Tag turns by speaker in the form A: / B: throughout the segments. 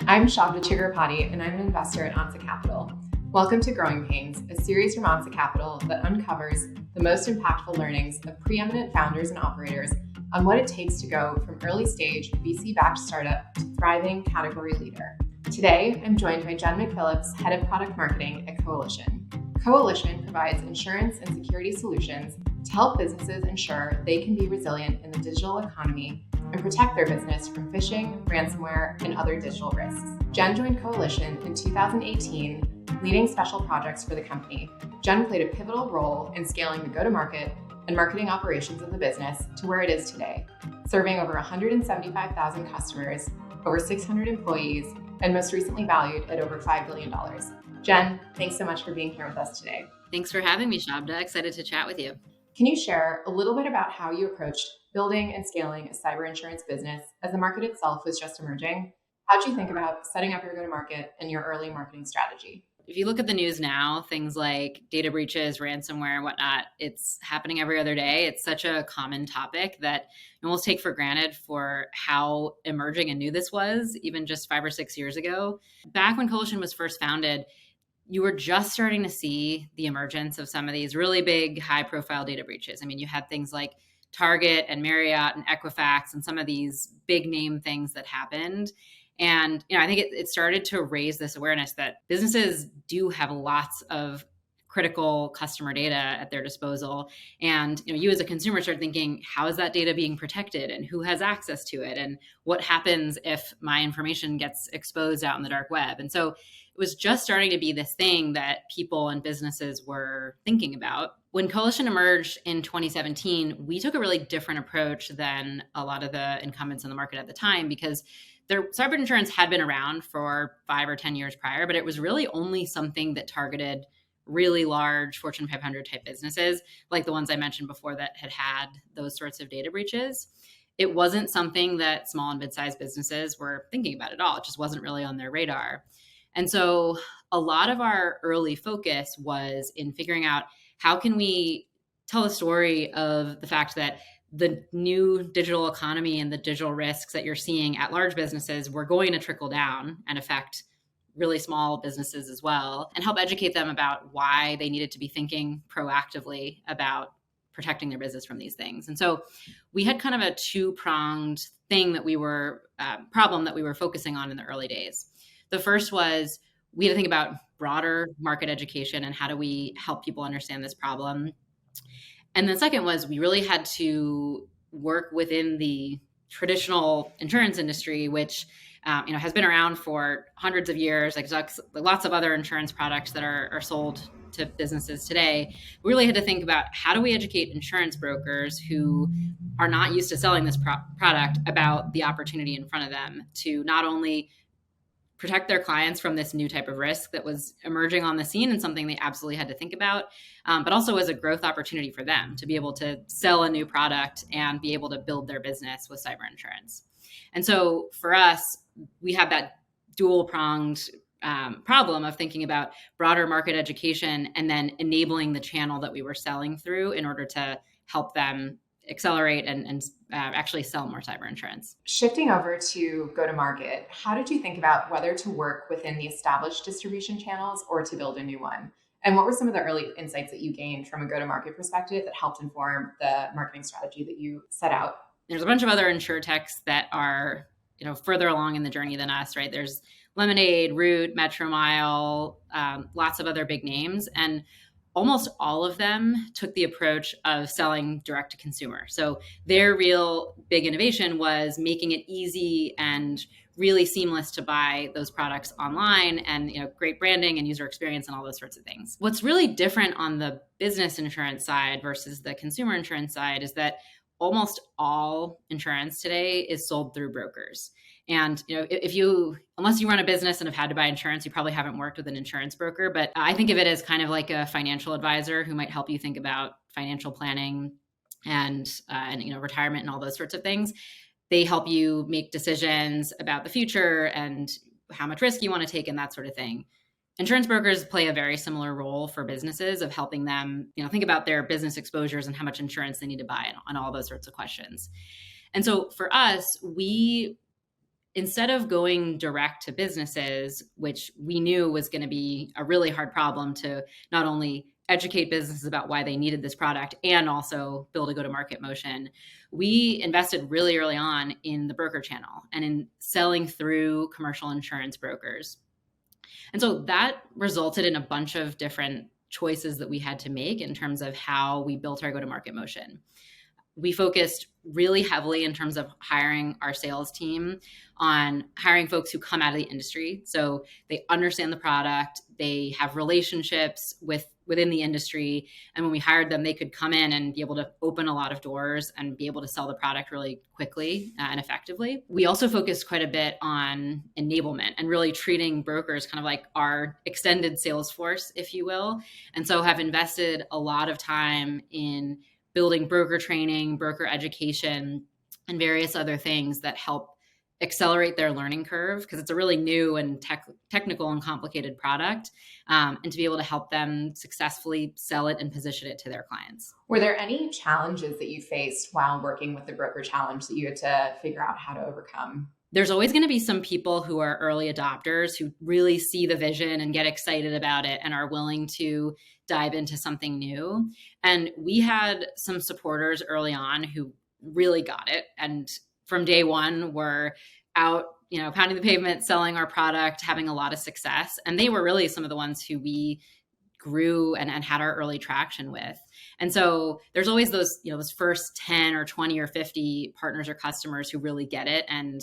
A: I'm Shabda Chigrapati, and I'm an investor at Ansa Capital. Welcome to Growing Pains, a series from Ansa Capital that uncovers the most impactful learnings of preeminent founders and operators on what it takes to go from early stage VC-backed startup to thriving category leader. Today, I'm joined by Jen McPhillips, Head of Product Marketing at Coalition. Coalition provides insurance and security solutions to help businesses ensure they can be resilient in the digital economy and protect their business from phishing, ransomware, and other digital risks. Jen joined Coalition in 2018, leading special projects for the company. Jen played a pivotal role in scaling the go-to-market and marketing operations of the business to where it is today, serving over 175,000 customers, over 600 employees, and most recently valued at over $5 billion. Jen, thanks so much for being here with us today.
B: Thanks for having me, Shabda. Excited to chat with you.
A: Can you share a little bit about how you approached building and scaling a cyber insurance business as the market itself was just emerging? How'd you think about setting up your go-to-market and your early marketing strategy?
B: If you look at the news now, things like data breaches, ransomware, and whatnot, it's happening every other day. It's such a common topic that you almost take for granted for how emerging and new this was, even just 5 or 6 years ago. Back when Coalition was first founded, you were just starting to see the emergence of some of these really big, high-profile data breaches. I mean, you had things like Target and Marriott and Equifax and some of these big name things that happened. And, I think it started to raise this awareness that businesses do have lots of critical customer data at their disposal. And, you as a consumer start thinking, how is that data being protected and who has access to it? And what happens if my information gets exposed out in the dark web? And so it was just starting to be this thing that people and businesses were thinking about. When Coalition emerged in 2017, we took a really different approach than a lot of the incumbents in the market at the time, because their cyber insurance had been around for 5 or 10 years prior, but it was really only something that targeted really large Fortune 500 type businesses, like the ones I mentioned before that had those sorts of data breaches. It wasn't something that small and mid-sized businesses were thinking about at all. It just wasn't really on their radar. And so a lot of our early focus was in figuring out how can we tell a story of the fact that the new digital economy and the digital risks that you're seeing at large businesses were going to trickle down and affect really small businesses as well, and help educate them about why they needed to be thinking proactively about protecting their business from these things. And so we had kind of a two-pronged thing that problem that we were focusing on in the early days. The first was we had to think about broader market education and how do we help people understand this problem. And the second was we really had to work within the traditional insurance industry, which has been around for hundreds of years, like lots of other insurance products that are sold to businesses today. We really had to think about how do we educate insurance brokers who are not used to selling this product about the opportunity in front of them to not only protect their clients from this new type of risk that was emerging on the scene and something they absolutely had to think about, but also as a growth opportunity for them to be able to sell a new product and be able to build their business with cyber insurance. And so for us, we have that dual-pronged problem of thinking about broader market education and then enabling the channel that we were selling through in order to help them accelerate and actually sell more cyber insurance.
A: Shifting over to go-to-market, how did you think about whether to work within the established distribution channels or to build a new one? And what were some of the early insights that you gained from a go-to-market perspective that helped inform the marketing strategy that you set out?
B: There's a bunch of other insurtechs that are further along in the journey than us, right? There's Lemonade, Root, Metromile, lots of other big names. And almost all of them took the approach of selling direct to consumer. So their real big innovation was making it easy and really seamless to buy those products online and great branding and user experience and all those sorts of things. What's really different on the business insurance side versus the consumer insurance side is that almost all insurance today is sold through brokers. And unless you run a business and have had to buy insurance, you probably haven't worked with an insurance broker. But I think of it as kind of like a financial advisor who might help you think about financial planning and retirement and all those sorts of things. They help you make decisions about the future and how much risk you want to take and that sort of thing. Insurance brokers play a very similar role for businesses of helping them, think about their business exposures and how much insurance they need to buy and all those sorts of questions. And so for us, we instead of going direct to businesses, which we knew was going to be a really hard problem to not only educate businesses about why they needed this product and also build a go-to-market motion, we invested really early on in the broker channel and in selling through commercial insurance brokers. And so that resulted in a bunch of different choices that we had to make in terms of how we built our go-to-market motion. We focused really heavily in terms of hiring our sales team on hiring folks who come out of the industry. So they understand the product, they have relationships within the industry. And when we hired them, they could come in and be able to open a lot of doors and be able to sell the product really quickly and effectively. We also focused quite a bit on enablement and really treating brokers kind of like our extended sales force, if you will. And so have invested a lot of time in building broker training, broker education, and various other things that help accelerate their learning curve, because it's a really new and technical and complicated product, and to be able to help them successfully sell it and position it to their clients.
A: Were there any challenges that you faced while working with the broker challenge that you had to figure out how to overcome?
B: There's always going to be some people who are early adopters who really see the vision and get excited about it and are willing to dive into something new. And we had some supporters early on who really got it. And from day one were out, pounding the pavement, selling our product, having a lot of success. And they were really some of the ones who we grew and had our early traction with. And so there's always those first 10 or 20 or 50 partners or customers who really get it and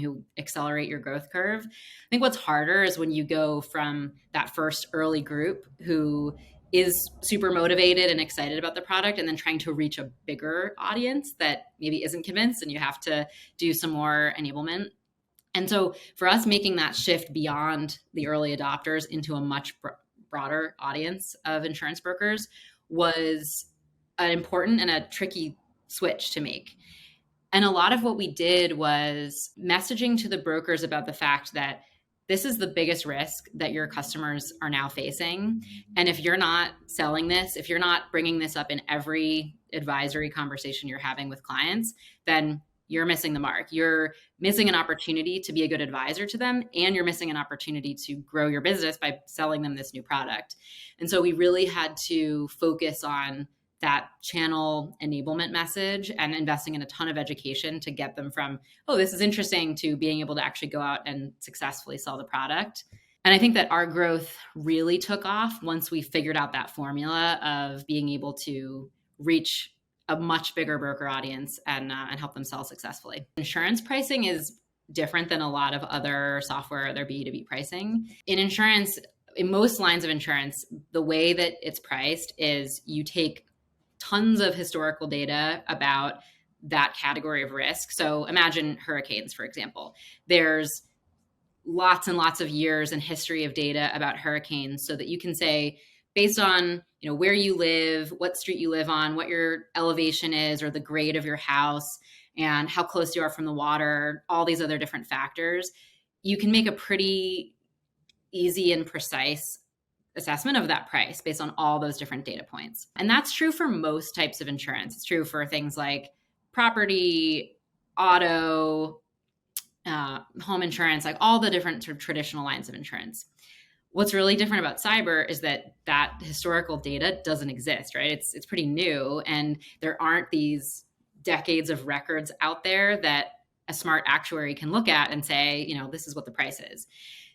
B: who accelerate your growth curve. I think what's harder is when you go from that first early group who is super motivated and excited about the product and then trying to reach a bigger audience that maybe isn't convinced, and you have to do some more enablement. And so for us, making that shift beyond the early adopters into a much broader audience of insurance brokers was an important and a tricky switch to make. And a lot of what we did was messaging to the brokers about the fact that this is the biggest risk that your customers are now facing. And if you're not selling this, if you're not bringing this up in every advisory conversation you're having with clients, then you're missing the mark. You're missing an opportunity to be a good advisor to them, and you're missing an opportunity to grow your business by selling them this new product. And so we really had to focus on that channel enablement message and investing in a ton of education to get them from, oh, this is interesting, to being able to actually go out and successfully sell the product. And I think that our growth really took off once we figured out that formula of being able to reach a much bigger broker audience and help them sell successfully. Insurance pricing is different than a lot of other software, other B2B pricing. In insurance, in most lines of insurance, the way that it's priced is you take tons of historical data about that category of risk. So imagine hurricanes, for example. There's lots and lots of years and history of data about hurricanes so that you can say, based on where you live, what street you live on, what your elevation is or the grade of your house, and how close you are from the water, all these other different factors, you can make a pretty easy and precise assessment of that price based on all those different data points. And that's true for most types of insurance. It's true for things like property, auto, home insurance, like all the different sort of traditional lines of insurance. What's really different about cyber is that historical data doesn't exist, right? It's pretty new, and there aren't these decades of records out there that a smart actuary can look at and say, this is what the price is.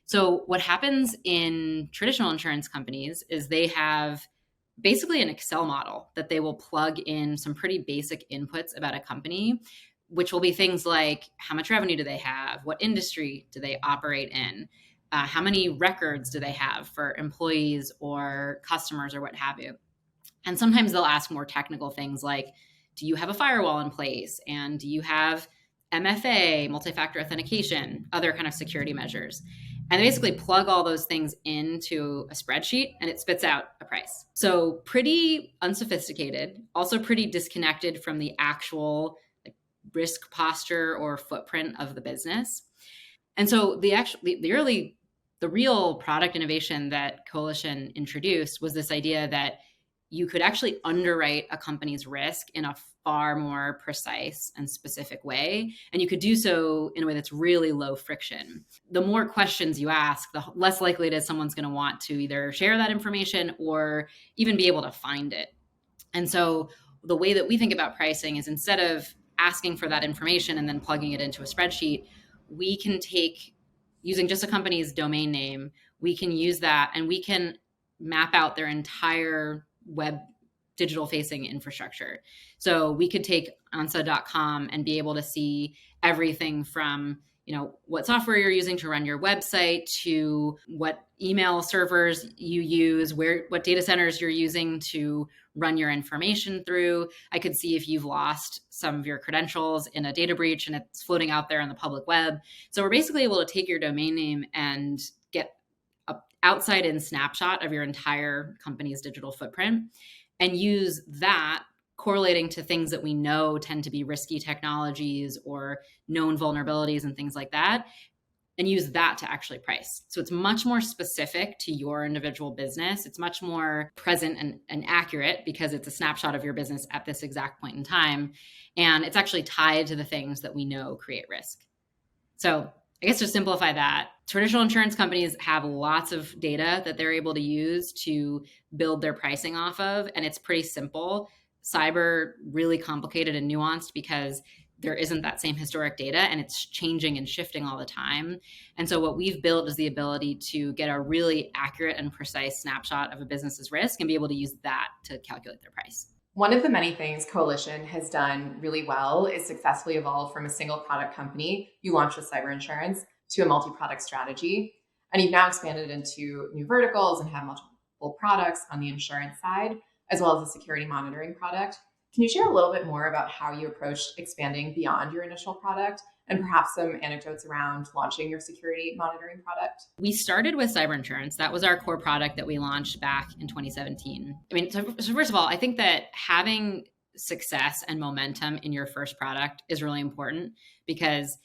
B: So what happens in traditional insurance companies is they have basically an Excel model that they will plug in some pretty basic inputs about a company, which will be things like how much revenue do they have, what industry do they operate in, how many records do they have for employees or customers or what have you. And sometimes they'll ask more technical things like, do you have a firewall in place? And do you have MFA, multi-factor authentication, other kind of security measures? And they basically plug all those things into a spreadsheet and it spits out a price. So pretty unsophisticated, also pretty disconnected from the actual risk posture or footprint of the business. And so the real product innovation that Coalition introduced was this idea that you could actually underwrite a company's risk in a far more precise and specific way. And you could do so in a way that's really low friction. The more questions you ask, the less likely it is someone's going to want to either share that information or even be able to find it. And so the way that we think about pricing is, instead of asking for that information and then plugging it into a spreadsheet, we can take, using just a company's domain name, we can use that and we can map out their entire web digital facing infrastructure. So we could take ansa.com and be able to see everything from, what software you're using to run your website, to what email servers you use, what data centers you're using to run your information through. I could see if you've lost some of your credentials in a data breach and it's floating out there on the public web. So we're basically able to take your domain name and get an outside-in snapshot of your entire company's digital footprint and use that correlating to things that we know tend to be risky technologies or known vulnerabilities and things like that, and use that to actually price. So it's much more specific to your individual business. It's much more present and accurate because it's a snapshot of your business at this exact point in time. And it's actually tied to the things that we know create risk. So I guess to simplify that, traditional insurance companies have lots of data that they're able to use to build their pricing off of. And it's pretty simple. Cyber, really complicated and nuanced because there isn't that same historic data and it's changing and shifting all the time. And so what we've built is the ability to get a really accurate and precise snapshot of a business's risk and be able to use that to calculate their price.
A: One of the many things Coalition has done really well is successfully evolve from a single product company you launched with cyber insurance to a multi-product strategy. And you've now expanded into new verticals and have multiple products on the insurance side, as well as a security monitoring product. Can you share a little bit more about how you approached expanding beyond your initial product and perhaps some anecdotes around launching your security monitoring product?
B: We started with cyber insurance. That was our core product that we launched back in 2017. So first of all, I think that having success and momentum in your first product is really important because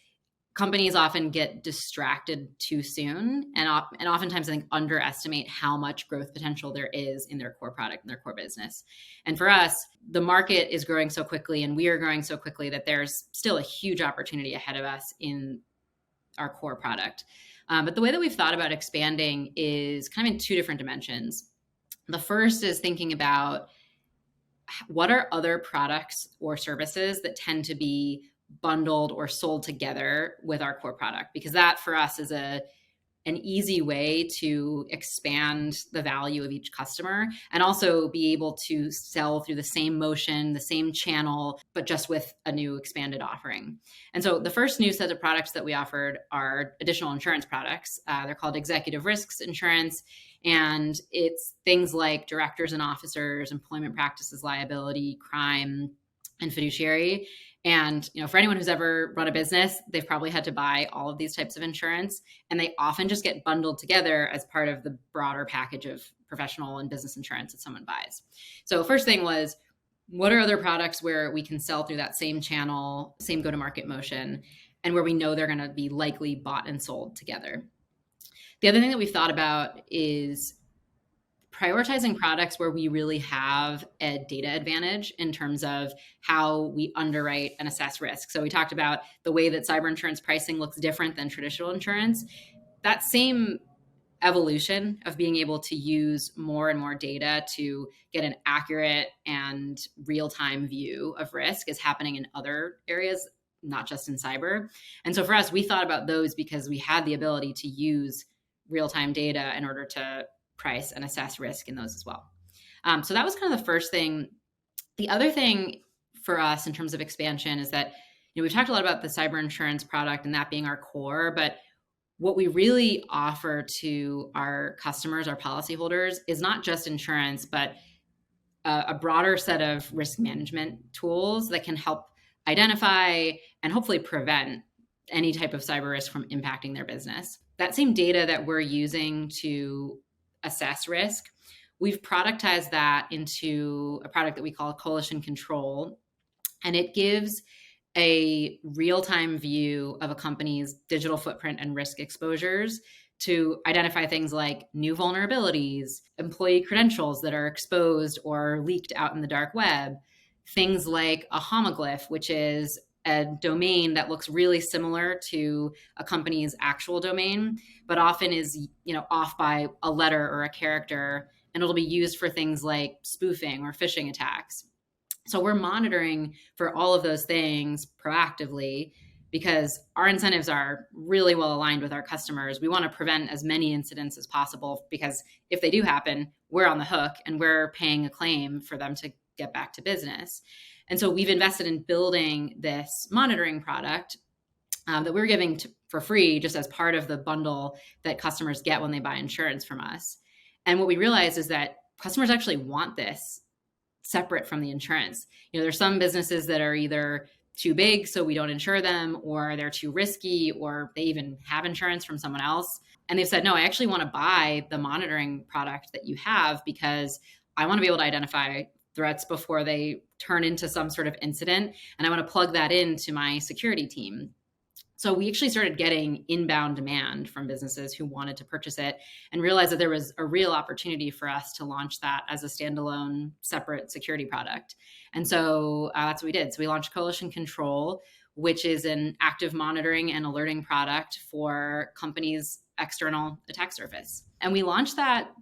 B: companies often get distracted too soon and oftentimes I think underestimate how much growth potential there is in their core product and their core business. And for us, the market is growing so quickly and we are growing so quickly that there's still a huge opportunity ahead of us in our core product. But the way that we've thought about expanding is kind of in two different dimensions. The first is thinking about what are other products or services that tend to be bundled or sold together with our core product, because that for us is an easy way to expand the value of each customer and also be able to sell through the same motion, the same channel, but just with a new expanded offering. And so the first new set of products that we offered are additional insurance products. They're called executive risks insurance. And it's things like directors and officers, employment practices liability, crime, and fiduciary. And, for anyone who's ever run a business, they've probably had to buy all of these types of insurance, and they often just get bundled together as part of the broader package of professional and business insurance that someone buys. So first thing was, what are other products where we can sell through that same channel, same go-to-market motion, and where we know they're going to be likely bought and sold together? The other thing that we've thought about is prioritizing products where we really have a data advantage in terms of how we underwrite and assess risk. So we talked about the way that cyber insurance pricing looks different than traditional insurance. That same evolution of being able to use more and more data to get an accurate and real-time view of risk is happening in other areas, not just in cyber. And so for us, we thought about those because we had the ability to use real-time data in order to price and assess risk in those as well. So that was kind of the first thing. The other thing for us in terms of expansion is that, we've talked a lot about the cyber insurance product and that being our core, but what we really offer to our customers, our policyholders, is not just insurance, but a broader set of risk management tools that can help identify and hopefully prevent any type of cyber risk from impacting their business. That same data that we're using to assess risk, we've productized that into a product that we call Coalition Control. And it gives a real-time view of a company's digital footprint and risk exposures to identify things like new vulnerabilities, employee credentials that are exposed or leaked out in the dark web, things like a homoglyph, which is a domain that looks really similar to a company's actual domain, but often is, off by a letter or a character, and it'll be used for things like spoofing or phishing attacks. So we're monitoring for all of those things proactively because our incentives are really well aligned with our customers. We want to prevent as many incidents as possible because if they do happen, we're on the hook and we're paying a claim for them to get back to business. And so we've invested in building this monitoring product that we're giving for free just as part of the bundle that customers get when they buy insurance from us. And what we realized is that customers actually want this separate from the insurance. There's some businesses that are either too big, so we don't insure them, or they're too risky, or they even have insurance from someone else. And they've said, no, I actually want to buy the monitoring product that you have because I want to be able to identify threats before they turn into some sort of incident. And I want to plug that into my security team. So we actually started getting inbound demand from businesses who wanted to purchase it and realized that there was a real opportunity for us to launch that as a standalone separate security product. And so that's what we did. So we launched Coalition Control, which is an active monitoring and alerting product for companies' external attack surface. And we launched that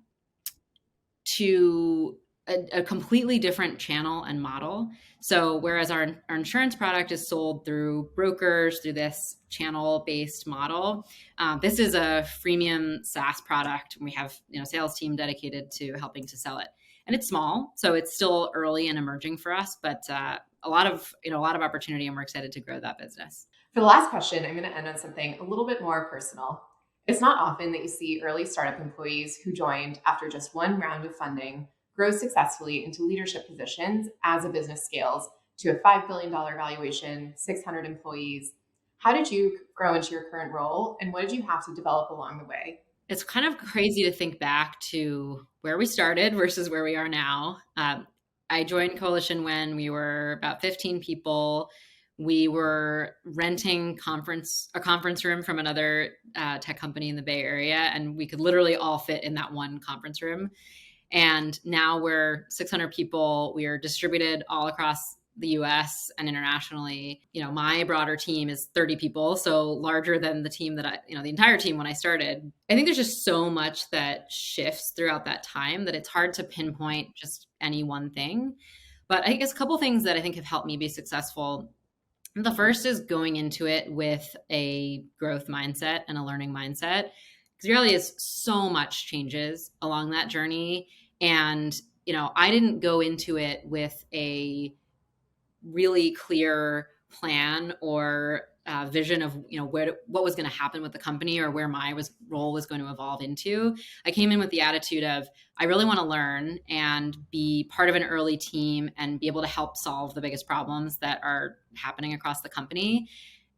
B: to a completely different channel and model. So whereas our insurance product is sold through brokers, through this channel-based model, this is a freemium SaaS product. We have a sales team dedicated to helping to sell it. And it's small, so it's still early and emerging for us, but a lot of opportunity, and we're excited to grow that business.
A: For the last question, I'm going to end on something a little bit more personal. It's not often that you see early startup employees who joined after just one round of funding grow successfully into leadership positions as a business scales to a $5 billion valuation, 600 employees. How did you grow into your current role, and what did you have to develop along the way?
B: It's kind of crazy to think back to where we started versus where we are now. I joined Coalition when we were about 15 people. We were renting a conference room from another tech company in the Bay Area, and we could literally all fit in that one conference room. And now we're 600 people. We are distributed all across the US and internationally. My broader team is 30 people, so larger than the team that the entire team when I started. I think there's just so much that shifts throughout that time that it's hard to pinpoint just any one thing. But I guess a couple things that I think have helped me be successful. The first is going into it with a growth mindset and a learning mindset. Because the reality is so much changes along that journey. And, I didn't go into it with a really clear plan or vision of, what was going to happen with the company or where my role was going to evolve into. I came in with the attitude of, I really want to learn and be part of an early team and be able to help solve the biggest problems that are happening across the company.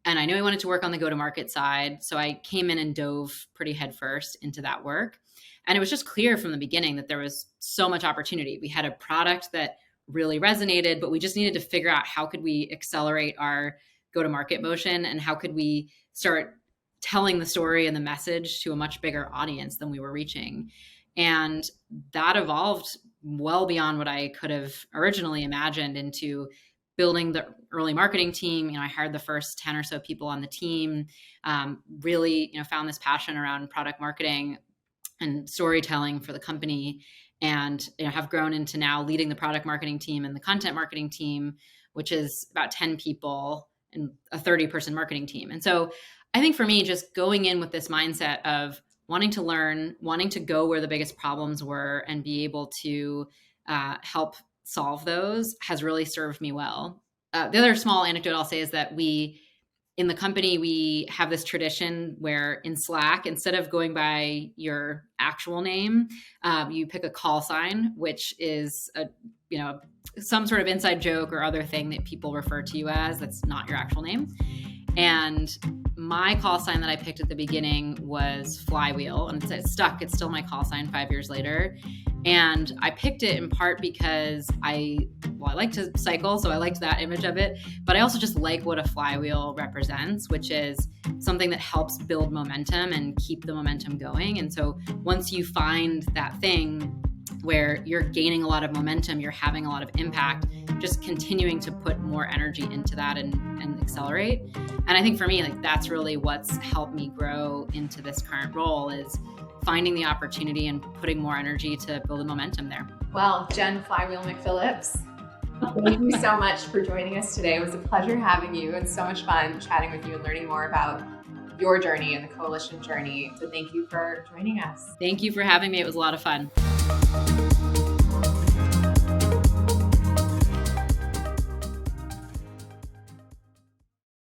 B: And I knew I wanted to work on the go-to-market side. So I came in and dove pretty headfirst into that work. And it was just clear from the beginning that there was so much opportunity. We had a product that really resonated, but we just needed to figure out how could we accelerate our go-to-market motion and how could we start telling the story and the message to a much bigger audience than we were reaching. And that evolved well beyond what I could have originally imagined into building the early marketing team. I hired the first 10 or so people on the team, really, found this passion around product marketing and storytelling for the company, and have grown into now leading the product marketing team and the content marketing team, which is about 10 people and a 30-person marketing team. And so I think for me, just going in with this mindset of wanting to learn, wanting to go where the biggest problems were and be able to help solve those has really served me well. The other small anecdote I'll say is that in the company, we have this tradition where in Slack, instead of going by your actual name, you pick a call sign, which is some sort of inside joke or other thing that people refer to you as that's not your actual name. And my call sign that I picked at the beginning was flywheel, and it's stuck. It's still my call sign 5 years later. And I picked it in part because I like to cycle, so I liked that image of it. But I also just like what a flywheel represents, which is something that helps build momentum and keep the momentum going. And so once you find that thing where you're gaining a lot of momentum, you're having a lot of impact, just continuing to put more energy into that and accelerate. And I think for me, like, that's really what's helped me grow into this current role, is finding the opportunity and putting more energy to build a momentum there.
A: Well, Jen Flywheel McPhillips, thank you so much for joining us today. It was a pleasure having you and so much fun chatting with you and learning more about your journey and the coalition journey. So thank you for joining us.
B: Thank you for having me. It was a lot of fun.